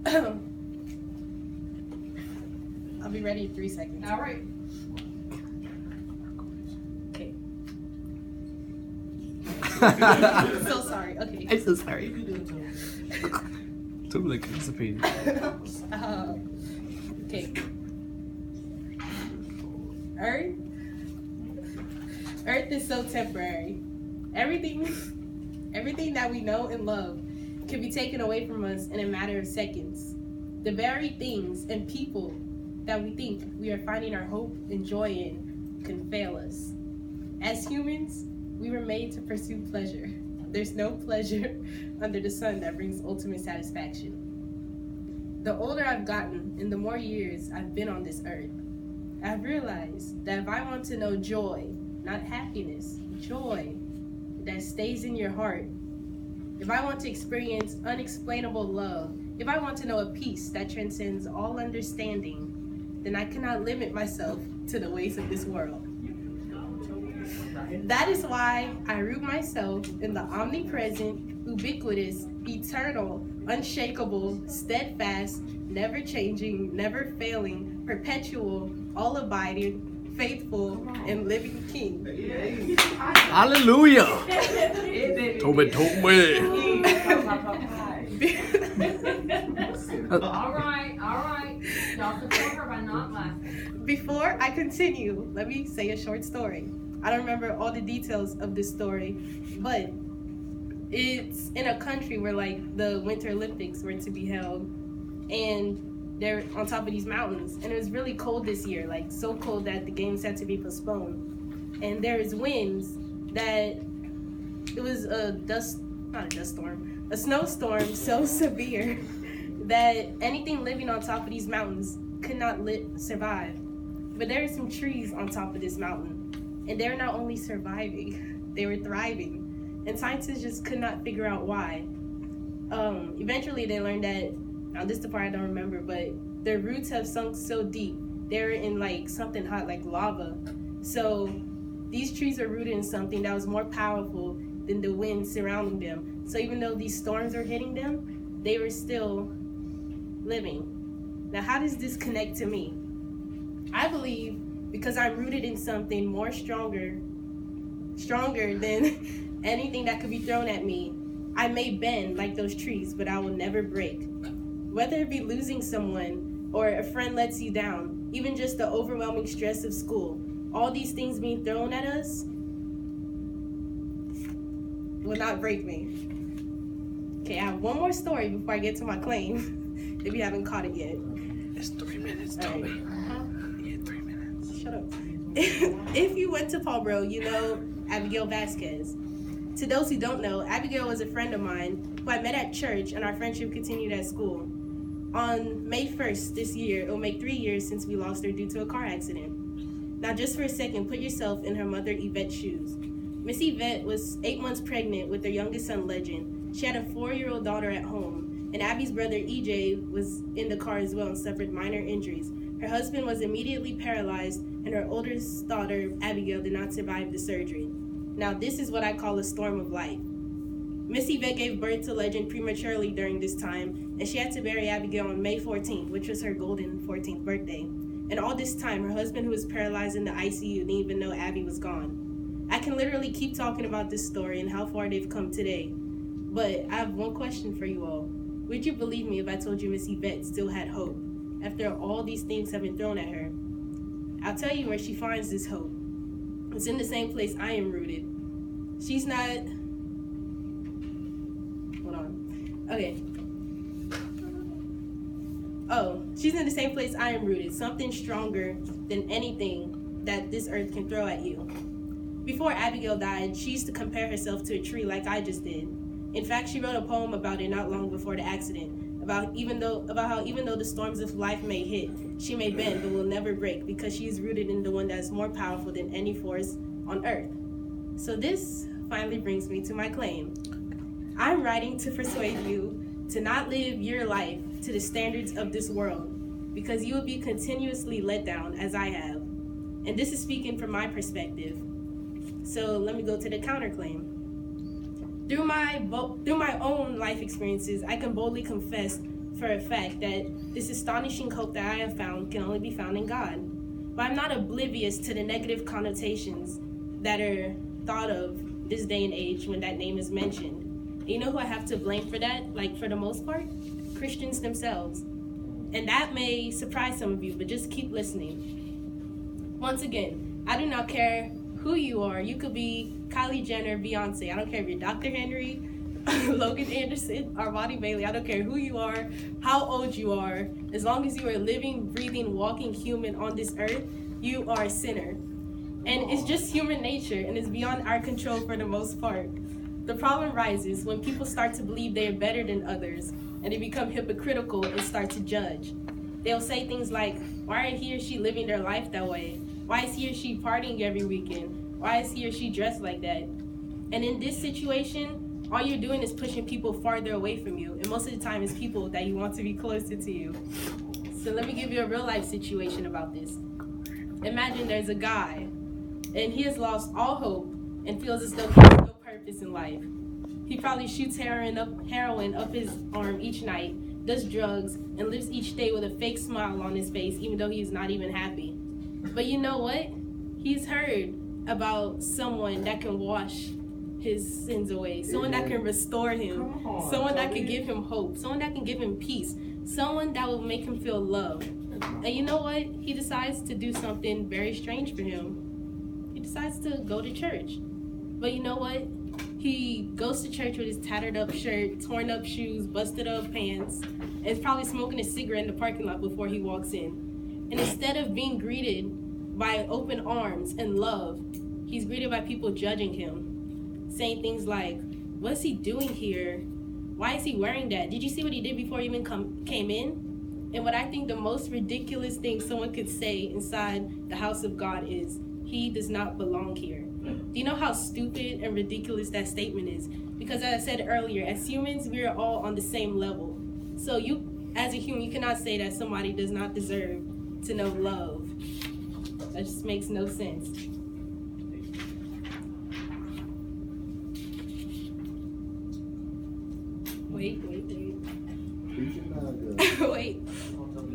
I'll be ready in 3 seconds. All right. Okay. I'm so sorry. Okay. I'm so sorry. Totally constipated. Okay. Earth is so temporary. Everything that we know and love can be taken away from us in a matter of seconds. The very things and people that we think we are finding our hope and joy in can fail us. As humans, we were made to pursue pleasure. There's no pleasure under the sun that brings ultimate satisfaction. The older I've gotten and the more years I've been on this earth, I've realized that if I want to know joy, not happiness, joy that stays in your heart, if I want to experience unexplainable love, if I want to know a peace that transcends all understanding, then I cannot limit myself to the ways of this world. That is why I root myself in the omnipresent, ubiquitous, eternal, unshakable, steadfast, never changing, never failing, perpetual, all abiding, faithful, and living King. Hallelujah. Tobe. All right. Y'all support her by not laughing. Before I continue, let me say a short story. I don't remember all the details of this story, but it's in a country where like the Winter Olympics were to be held, and they're on top of these mountains, and it was really cold this year, like so cold that the games had to be postponed. And there's winds that it was a snowstorm so severe that anything living on top of these mountains could not survive. But there are some trees on top of this mountain, and they're not only surviving, they were thriving. And scientists just could not figure out why. Eventually they learned that, now this is the part I don't remember, but their roots have sunk so deep, they're in like something hot, like lava. So these trees are rooted in something that was more powerful than the wind surrounding them. So even though these storms are hitting them, they were still living. Now, how does this connect to me? I believe because I'm rooted in something more stronger than anything that could be thrown at me, I may bend like those trees, but I will never break. Whether it be losing someone or a friend lets you down, even just the overwhelming stress of school, all these things being thrown at us will not break me. Okay, I have one more story before I get to my claim, if you haven't caught it yet. It's 3 minutes, Toby. Yeah, 3 minutes. Shut up. If you went to Paulboro, you know Abigail Vasquez. To those who don't know, Abigail was a friend of mine who I met at church, and our friendship continued at school. On May 1st this year, it will make 3 years since we lost her due to a car accident. Now, just for a second, put yourself in her mother Yvette's shoes. Miss Yvette was 8 months pregnant with their youngest son, Legend. She had a 4-year-old daughter at home, and Abby's brother, EJ, was in the car as well and suffered minor injuries. Her husband was immediately paralyzed, and her oldest daughter, Abigail, did not survive the surgery. Now, this is what I call a storm of life. Miss Yvette gave birth to Legend prematurely during this time, and she had to bury Abigail on May 14th, which was her golden 14th birthday. And all this time, her husband, who was paralyzed in the ICU, didn't even know Abby was gone. I can literally keep talking about this story and how far they've come today, but I have one question for you all. Would you believe me if I told you Miss Yvette still had hope after all these things have been thrown at her? I'll tell you where she finds this hope. It's in the same place I am rooted. She's not... Hold on. Okay. Oh, she's in the same place I am rooted. Something stronger than anything that this earth can throw at you. Before Abigail died, she used to compare herself to a tree like I just did. In fact, she wrote a poem about it not long before the accident, about how even though the storms of life may hit, she may bend but will never break because she is rooted in the one that is more powerful than any force on earth. So this finally brings me to my claim. I'm writing to persuade you to not live your life to the standards of this world, because you will be continuously let down as I have. And this is speaking from my perspective. So let me go to the counterclaim. Through my own life experiences, I can boldly confess for a fact that this astonishing hope that I have found can only be found in God. But I'm not oblivious to the negative connotations that are thought of this day and age when that name is mentioned. And you know who I have to blame for that? Like, for the most part? Christians themselves. And that may surprise some of you, but just keep listening. Once again, I do not care who you are. You could be Kylie Jenner, Beyonce. I don't care if you're Dr. Henry, Logan Anderson, Armani Bailey. I don't care who you are, how old you are. As long as you are a living, breathing, walking human on this earth, you are a sinner. And it's just human nature, and it's beyond our control for the most part. The problem rises when people start to believe they are better than others, and they become hypocritical and start to judge. They'll say things like, why are he or she living their life that way? Why is he or she partying every weekend? Why is he or she dressed like that? And in this situation, all you're doing is pushing people farther away from you. And most of the time, it's people that you want to be closer to you. So let me give you a real life situation about this. Imagine there's a guy, and he has lost all hope and feels as though he has no purpose in life. He probably shoots heroin up his arm each night, does drugs, and lives each day with a fake smile on his face, even though he's not even happy. But you know what? He's heard about someone that can wash his sins away, someone that can restore him, someone that can give him hope, someone that can give him peace, someone that will make him feel loved. And you know what? He decides to do something very strange for him. He decides to go to church. But you know what? He goes to church with his tattered up shirt, torn up shoes, busted up pants, and is probably smoking a cigarette in the parking lot before he walks in. And instead of being greeted by open arms and love, he's greeted by people judging him, saying things like, what's he doing here? Why is he wearing that? Did you see what he did before he even came in? And what I think the most ridiculous thing someone could say inside the house of God is, he does not belong here. Do you know how stupid and ridiculous that statement is? Because as I said earlier, as humans, we are all on the same level. So you, as a human, you cannot say that somebody does not deserve to know love. That just makes no sense. Wait. Wait.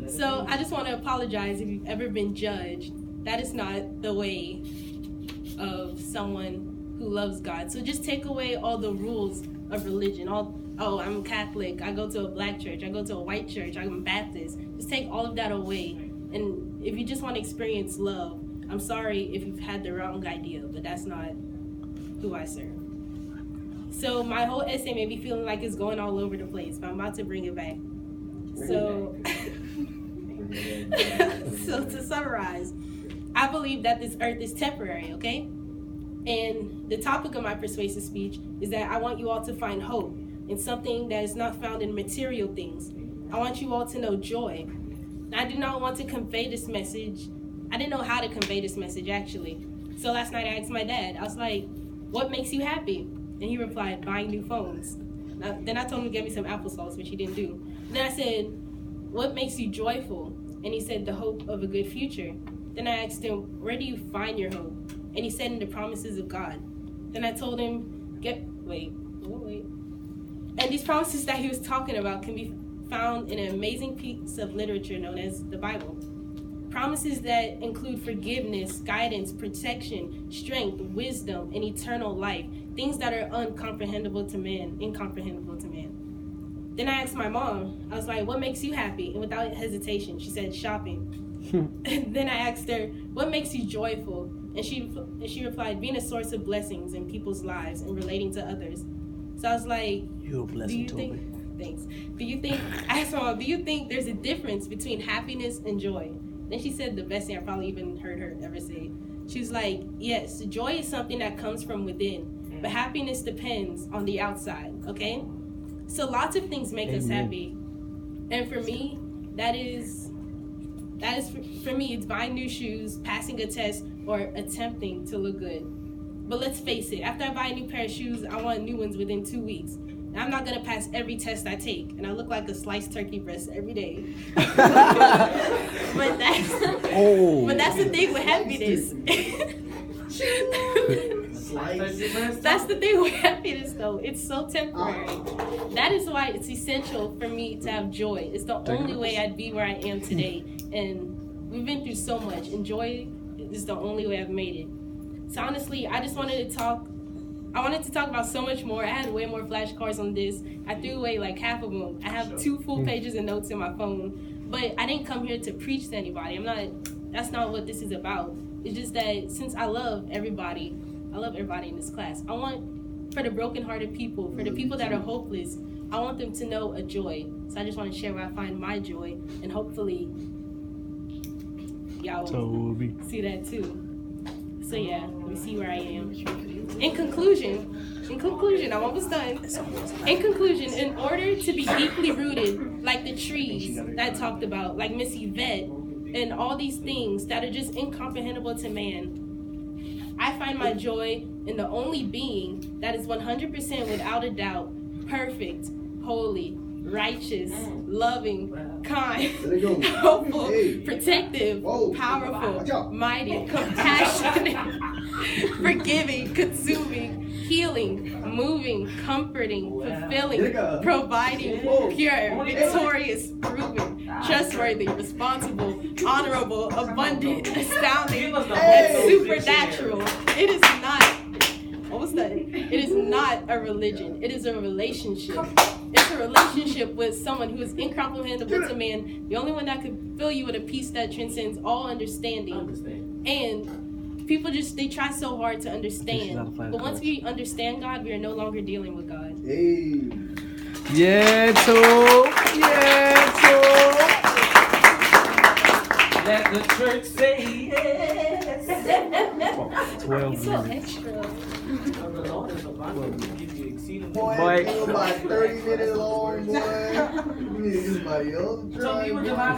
So I just want to apologize if you've ever been judged. That is not the way of someone who loves God. So just take away all the rules of religion. I'm Catholic, I go to a black church, I go to a white church, I'm Baptist. Just take all of that away. And if you just want to experience love, I'm sorry if you've had the wrong idea, but that's not who I serve. So my whole essay may be feeling like it's going all over the place, but I'm about to bring it back. So to summarize, I believe that this earth is temporary, okay? And the topic of my persuasive speech is that I want you all to find hope in something that is not found in material things. I want you all to know joy. I do not want to convey this message. I didn't know how to convey this message, actually. So last night I asked my dad, I was like, what makes you happy? And he replied, buying new phones. Then I told him to get me some applesauce, which he didn't do. And then I said, what makes you joyful? And he said, the hope of a good future. Then I asked him, where do you find your hope? And he said, in the promises of God. Then I told him, wait. And these promises that he was talking about can be found in an amazing piece of literature known as the Bible. Promises that include forgiveness, guidance, protection, strength, wisdom, and eternal life. Things that are incomprehensible to man. Then I asked my mom, I was like, what makes you happy? And without hesitation, she said, shopping. And then I asked her, what makes you joyful? And she replied, being a source of blessings in people's lives and relating to others. So I was like, you're a blessing, Toby. Thanks. I asked my mom, do you think there's a difference between happiness and joy? Then she said the best thing I probably even heard her ever say. She was like, yes, joy is something that comes from within, but happiness depends on the outside, okay? So lots of things make us happy. And for me, for me, it's buying new shoes, passing a test, or attempting to look good. But let's face it, after I buy a new pair of shoes, I want new ones within 2 weeks. And I'm not gonna pass every test I take, and I look like a sliced turkey breast every day. But that's the thing with happiness. That's the thing with happiness, though. It's so temporary. That is why it's essential for me to have joy. It's the only way I'd be where I am today. And we've been through so much, and joy is the only way I've made it. So honestly, I just wanted to talk. I wanted to talk about so much more. I had way more flashcards on this. I threw away like half of them. I have 2 full pages of notes in my phone. But I didn't come here to preach to anybody. That's not what this is about. It's just that since I love everybody in this class. I want, for the brokenhearted people, for the people that are hopeless, I want them to know a joy. So I just want to share where I find my joy, and hopefully y'all will see that too. So yeah, let me see where I am. In conclusion, I'm almost done. In conclusion, in order to be deeply rooted, like the trees that I talked about, like Miss Yvette, and all these things that are just incomprehensible to man, I find my joy in the only being that is 100% without a doubt perfect, holy, righteous, loving, kind, hopeful, protective, powerful, mighty, compassionate, forgiving, consuming, healing, moving, comforting, fulfilling, providing, pure, victorious, proven, trustworthy, responsible, honorable, abundant, astounding, and supernatural. It is not. Almost done. It is not a religion. It is a relationship. It's a relationship with someone who is incomprehensible to man, the only one that could fill you with a peace that transcends all understanding. And people they try so hard to understand. But once we understand God, we are no longer dealing with God. Hey. Let the church say yes. 12 so extra. Boy, it was about 30 minutes long, boy. You need somebody else to try.